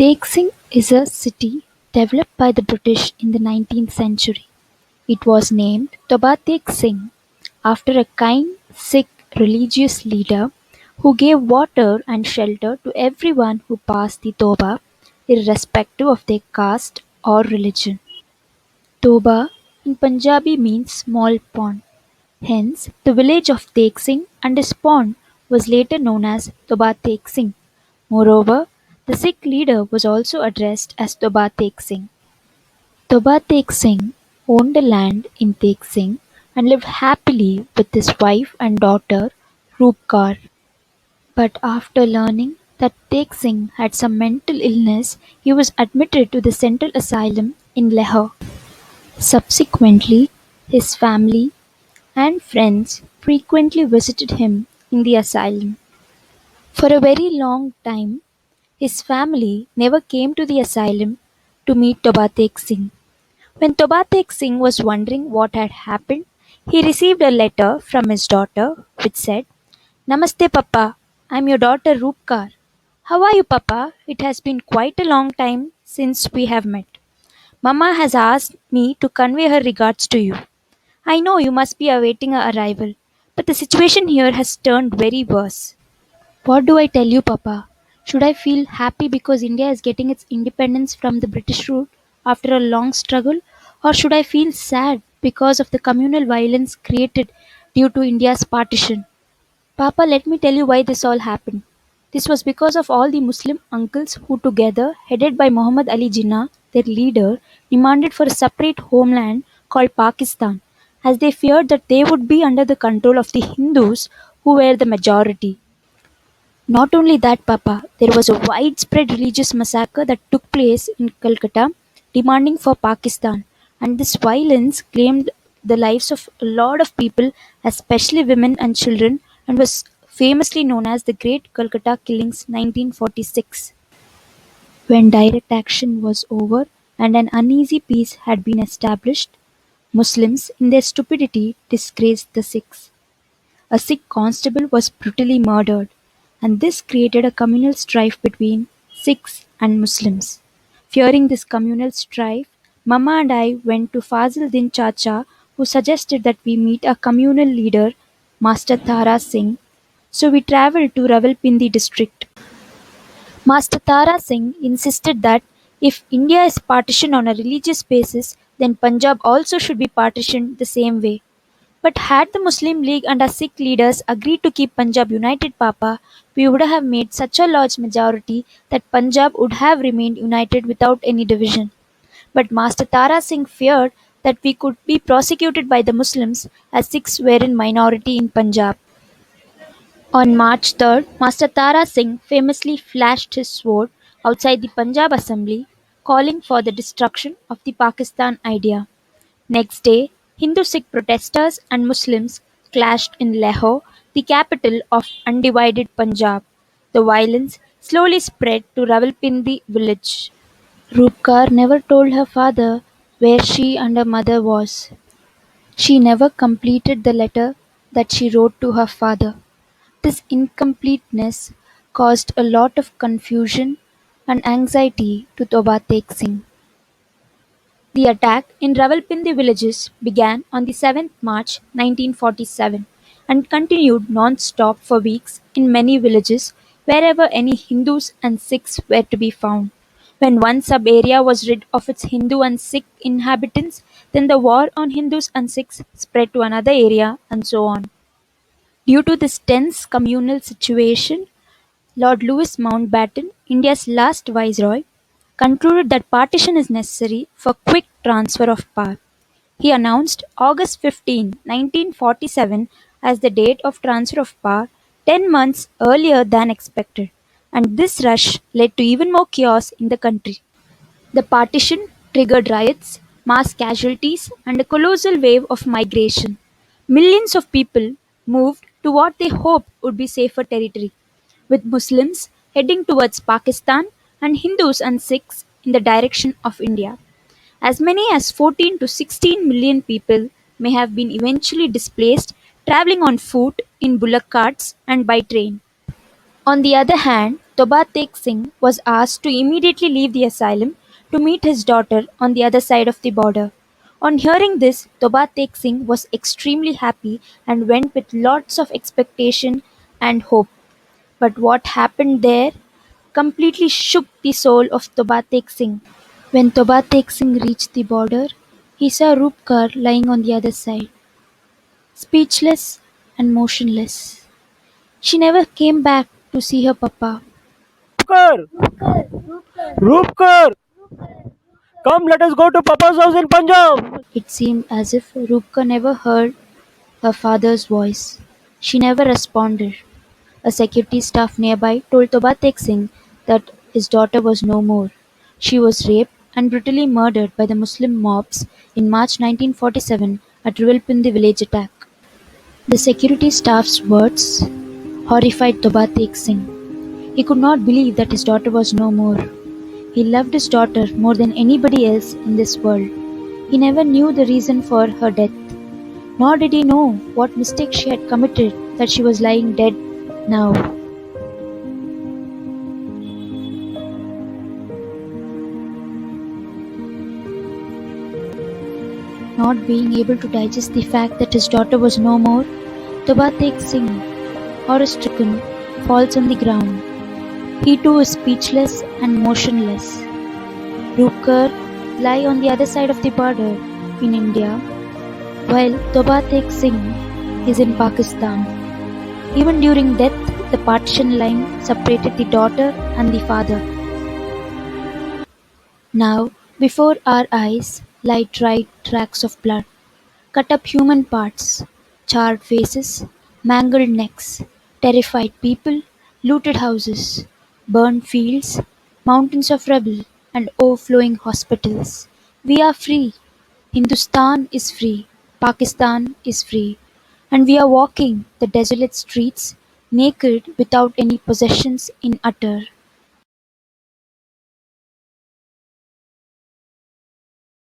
Takesing is a city developed by the British in the 19th century. It was named Toba Tek Singh after a kind Sikh religious leader who gave water and shelter to everyone who passed the Toba, irrespective of their caste or religion. Toba in Punjabi means small pond. Hence, the village of Teksing and its pond was later known as Toba Tek Singh. Moreover, the Sikh leader was also addressed as Toba Tek Singh. Toba Tek Singh owned a land in Tek Singh and lived happily with his wife and daughter Roop Kaur. But after learning that Tek Singh had some mental illness, he was admitted to the Central Asylum in Lahore. Subsequently, his family and friends frequently visited him in the asylum. For a very long time, his family never came to the asylum to meet Tobatek Singh. When Tobatek Singh was wondering what had happened, he received a letter from his daughter which said, Namaste Papa, I'm your daughter Roopkar. How are you, Papa? It has been quite a long time since we have met. Mama has asked me to convey her regards to you. I know you must be awaiting her arrival, but the situation here has turned very worse. What do I tell you, Papa? Should I feel happy because India is getting its independence from the British rule after a long struggle? Or should I feel sad because of the communal violence created due to India's partition? Papa, let me tell you why this all happened. This was because of all the Muslim uncles who, together, headed by Muhammad Ali Jinnah, their leader, demanded for a separate homeland called Pakistan, as they feared that they would be under the control of the Hindus who were the majority. Not only that, Papa, there was a widespread religious massacre that took place in Calcutta demanding for Pakistan, and this violence claimed the lives of a lot of people, especially women and children, and was famously known as the Great Calcutta Killings 1946. When direct action was over and an uneasy peace had been established, Muslims, in their stupidity, disgraced the Sikhs. A Sikh constable was brutally murdered, and this created a communal strife between Sikhs and Muslims. Fearing this communal strife, Mama and I went to Fazil Din Chacha, who suggested that we meet a communal leader, Master Tara Singh. So we travelled to Rawalpindi district. Master Tara Singh insisted that if India is partitioned on a religious basis, then Punjab also should be partitioned the same way. But had the Muslim League and our Sikh leaders agreed to keep Punjab united, Papa, we would have made such a large majority that Punjab would have remained united without any division. But Master Tara Singh feared that we could be prosecuted by the Muslims as Sikhs were in minority in Punjab. On March 3rd, Master Tara Singh famously flashed his sword outside the Punjab Assembly, calling for the destruction of the Pakistan idea. Next day, Hindu-Sikh protesters and Muslims clashed in Lahore, the capital of undivided Punjab. The violence slowly spread to Rawalpindi village. Roopkar never told her father where she and her mother was. She never completed the letter that she wrote to her father. This incompleteness caused a lot of confusion and anxiety to Toba Tek Singh. The attack in Rawalpindi villages began on the 7th March 1947 and continued non-stop for weeks in many villages wherever any Hindus and Sikhs were to be found. When one sub-area was rid of its Hindu and Sikh inhabitants, then the war on Hindus and Sikhs spread to another area and so on. Due to this tense communal situation, Lord Louis Mountbatten, India's last viceroy, concluded that partition is necessary for quick transfer of power. He announced August 15, 1947 as the date of transfer of power, 10 months earlier than expected, and this rush led to even more chaos in the country. The partition triggered riots, mass casualties, and a colossal wave of migration. Millions of people moved to what they hoped would be safer territory, with Muslims heading towards Pakistan and Hindus and Sikhs in the direction of India. As many as 14 to 16 million people may have been eventually displaced traveling on foot, in bullock carts, and by train. On the other hand, Toba Tek Singh was asked to immediately leave the asylum to meet his daughter on the other side of the border. On hearing this, Toba Tek Singh was extremely happy and went with lots of expectation and hope. But what happened there completely shook the soul of Toba Tek Singh. When Toba Tek Singh reached the border, he saw Roopkar lying on the other side, speechless and motionless. She never came back to see her papa. Roopkar, Roopkar, come, let us go to Papa's house in Punjab. It seemed as if Roopkar never heard her father's voice. She never responded. A security staff nearby told Toba Tek Singh that his daughter was no more. She was raped and brutally murdered by the Muslim mobs in March 1947 at Rawalpindi village attack. The security staff's words horrified Toba Tek Singh. He could not believe that his daughter was no more. He loved his daughter more than anybody else in this world. He never knew the reason for her death, nor did he know what mistake she had committed that she was lying dead now. Not being able to digest the fact that his daughter was no more, Toba Tek Singh, horror-stricken, falls on the ground. He too is speechless and motionless. Roopkar lie on the other side of the border in India, while Toba Tek Singh is in Pakistan. Even during death, the partition line separated the daughter and the father. Now, before our eyes lie dried tracks of blood, cut up human parts, charred faces, mangled necks, terrified people, looted houses, burned fields, mountains of rubble, and overflowing hospitals. We are free. Hindustan is free. Pakistan is free. And we are walking the desolate streets naked without any possessions in utter